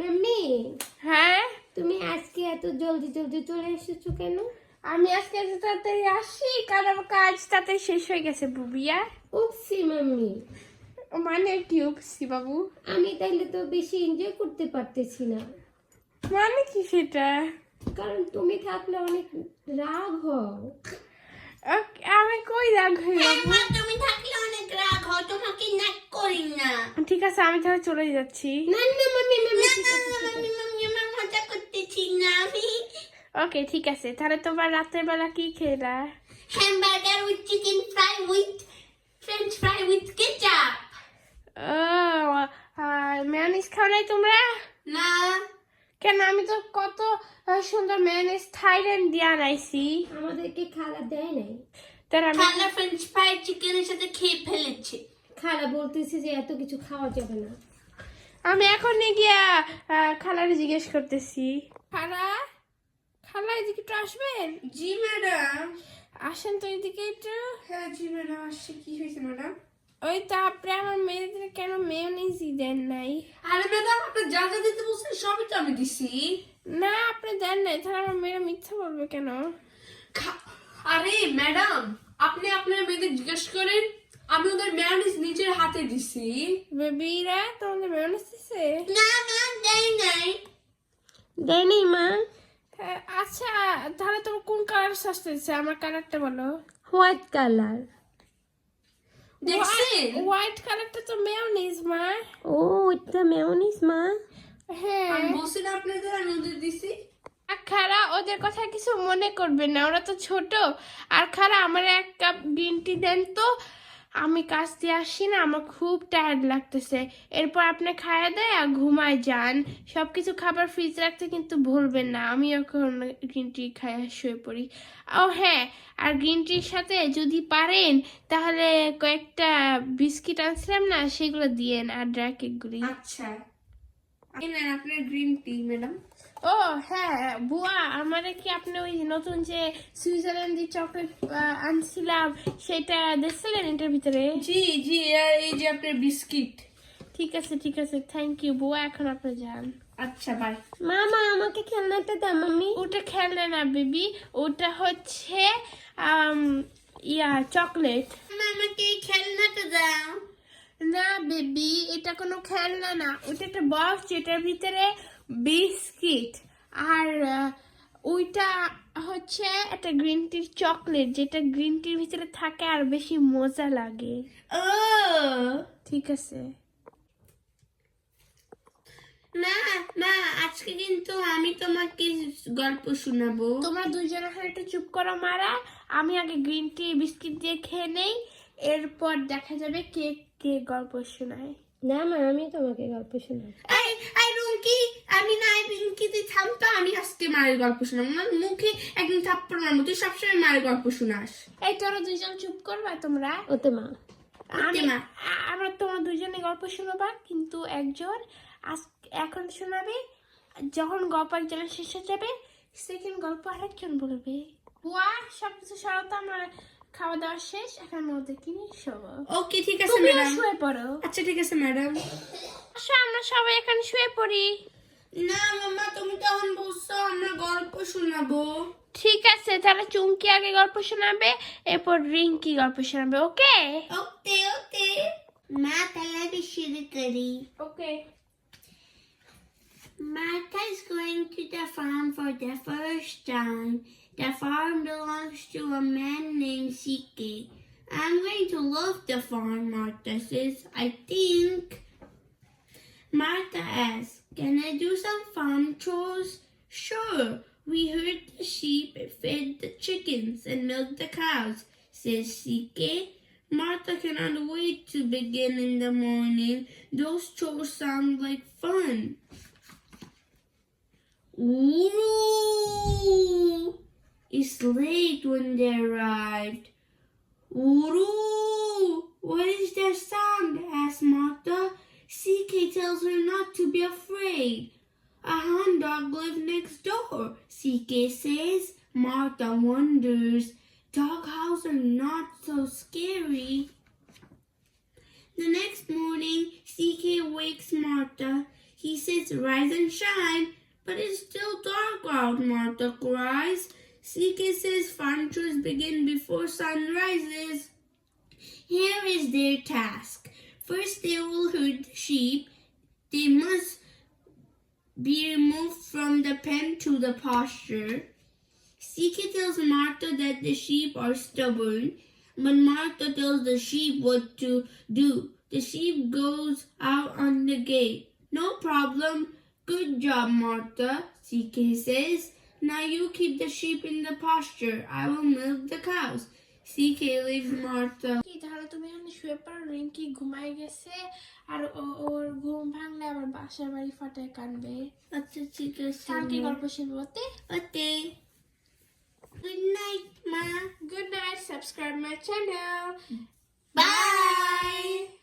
Mummy, হ্যাঁ তুমি আজকে এত জলদি জলদি চলে এসেছো কেন? আমি আজকে এত তাড়াতাড়ি আসি কারণ আমার কাজ তাড়াতাড়ি শেষ হয়ে গেছে বুবিয়া। উপসি মাম্মি, মানে কি উপসি বাবু? আমি তাইলে তো বেশি এনজয় করতে পারতেছি না, মানে কি সেটা? কারণ তুমি থাকলে অনেক রাগ হও। আমি কই রাগ হই বাবু? তুমি থাকলে অনেক রাগ হয়, তোমাকে নাক করি না। ঠিক আছে আমি তাহলে চলে যাচ্ছি। না না মাম্মি, মাম্মি না ঠিক না আছে, ঠিক আছে। মাম্মি আমার মজা করতেছি না আমি। ওকে ঠিক আছে, তাহলে তোমার রাতের বেলা কি খেলা? Hamburger with chicken fry with French fry with ketchup. Mayonnaise খাও নাই তোমরা? না, কেন? আমি তো কত সুন্দর মেয়োনিজ থাইল্যান্ড দিয়ে আনাইছি। আমাদেরকে খালা দেয় নাই। তার আমি খালা ফ্রেঞ্চ ফ্রাই চিকেনের সাথে খেয়ে ফেলেছে। খালা বলতেছে যে এত কিছু খাওয়া যাবে না। আমি এখন গিয়া খালারে জিজ্ঞেস করতেছি। খালা, খালা এদিকে একটু আসবেন? জি ম্যাডাম। আসেন তো এদিকে একটু। হ্যাঁ জি ম্যাডাম আসছে। কি হয়েছে ম্যাডাম? ওই তো আপনি আমার মেয়েদের কেন মেয়োনিজই দেন নাই? আরে ম্যাডাম আপনি যা যা দিতে বলছেন সবই তো আমি দিছি। না আপনি দেন নাই, তাহলে আমার মেয়েরা মিথ্যা বলবে কেন? আরে ম্যাডাম আপনি আপনার মেয়েদের জিজ্ঞেস করেন, আমি ওদের মেয়োনিজ নিজের হাতে দিছি। বেবিরা তোমাদের মেয়োনিজ দিছে? না না দেই নাই। দেয় নাই মা। হ্যাঁ, আচ্ছা তাহলে তোমার কোন কালার সস দিচ্ছে? আমার কালারটা বলো। White colour. দেখছেন? হোয়াইট কালারটা তো মেয়োনিজ মা। ও এটা মেয়োনিজ মা। হ্যাঁ আমি বলছি না আপনাদের, আমি ওদের দিছি। খারা ওদের কথা কিছু মনে করবেন না, ওরা তো ছোট। আর খারা আমার এক কাপ গ্রিন টি দেন তো, আমি কাজ দিয়ে আসি না, আমার খুব টায়ার্ড লাগতেছে। এরপর আপনি খাইয়া দেয় আর ঘুমায় যান। সবকিছু খাবার ফ্রিজ রাখতে কিন্তু ভুলবেন না। আমি এখন গ্রিন টি খাইয়া শুয়ে পড়ি। ও হ্যাঁ, আর গ্রিন টির সাথে যদি পারেন তাহলে কয়েকটা বিস্কিট আনছিলাম না, সেগুলো দিয়েন, আর ড্রাই কেকগুলি। আচ্ছা এই নেন আপনার গ্রিন টি ম্যাডাম। ও হ্যাঁ বুয়া, আমারে কি আপনি ওই নতুন যে সুইজারল্যান্ডি চকলেট আনছিলাম সেটা দেখছিলেন এটার ভিতরে? জি জি, আর এই যে আপনার বিস্কিট। ঠিক আছে ঠিক আছে, থ্যাংক ইউ বুয়া, এখন আপনি যান। আচ্ছা বাই। মামা আমাকে খেলনাটা দাও মাম্মি। ওটা খেললে না বেবি, ওটা হচ্ছে চকলেট। আমাকে এই খেলনাটা দাও। না বেবি, এটা কোনো খেলনা না, ওটা একটা বক্স যেটার ভিতরে বিস্কিট। আর ওইটা হচ্ছে একটা গ্রিন টির চকলেট, যেটা গ্রিন টির ভিতরে থাকে আর বেশি মজা লাগে। ও ঠিক আছে। না না, আজকে কিন্তু আমি তোমাকে গল্প শোনাবো। তোমরা দুইজন এখন একটু চুপ করো মারা, আমি আগে গ্রিন টি বিস্কিট দিয়ে খেয়ে নেই, এরপর দেখা যাবে কে কে গল্প শোনায়। না মা, আমি তোমাকে গল্প শোনাবো। এই এই রুমকি, আমি না এই পিঙ্কি তুই থাম তো, আমি আজকে মায়ের গল্প শোনাবো। আমার মুখে একদিন থাপ্পড় মারবো, তুই সবসময় মায়ের গল্প শোনাস। এই তোরা দুইজন চুপ করবা তোমরা। ওতে মা। ওকে মা। আমরা তোমরা দুইজনে গল্প শোনাবা, কিন্তু একজন এখন শোনাবে, যখন গল্প একজনের শেষ হয়ে যাবে সেকেন্ড গল্প আরেকজন বলবে। বুয়া সবকিছু সরাও তো, আমার খাওয়া দাওয়া শেষ, এখন ওদের কিনে শোবো। ওকে ঠিক আছে তুমিও ম্যাডাম। শুয়ে পড়ো। আচ্ছা ঠিক আছে ম্যাডাম। আসো আমরা সবাই এখানে শুয়ে পড়ি। না মাম্মা, তুমি তখন বলছো আমরা গল্প শোনাবো। ঠিক আছে, তাহলে চুমকি আগে গল্প শোনাবে, এরপর রিঙ্কি গল্প শোনাবে। ওকে ওকে ওকে মা, তাহলে আমি শুরু করি। ওকে। Martha is going to the farm for the first time. The farm belongs to a man named Siki. I'm going to love the farm, Martha says. I think. Martha asks, can I do some farm chores? Sure. We herd the sheep, fed the chickens, and milked the cows, says Siki. Martha cannot wait to begin in the morning. Those chores sound like fun. Ooh! It's late when they arrived. Ooh! What is that sound? asked Martha. CK tells her not to be afraid. A hound dog lives next door, CK says. Martha wonders. Dog howls are not so scary. The next morning, CK wakes Martha. He says, rise and shine, but it's still dark out, Martha cries. CK says, farm chores begin before sun rises. Here is their task. First, they will herd the sheep. They must be removed from the pen to the pasture. CK tells Martha that the sheep are stubborn, but Martha tells the sheep what to do. The sheep goes out on the gate. No problem. Good job, Martha, CK says. Now you keep the sheep in the pasture. I will milk the cows. CK leaves Martha. কি তাহলে তুমি এখানে শুয়ে পড়ো, রিঙ্কি ঘুমায় গেছে আর ওর ঘুম ভাঙলে আবার বাসার বাড়ি ফাটায় কানবে। আচ্ছা ঠিক আছে। কালকে গল্প শুনবতে। Okay. Good night, Ma. Good night, subscribe my channel. Bye.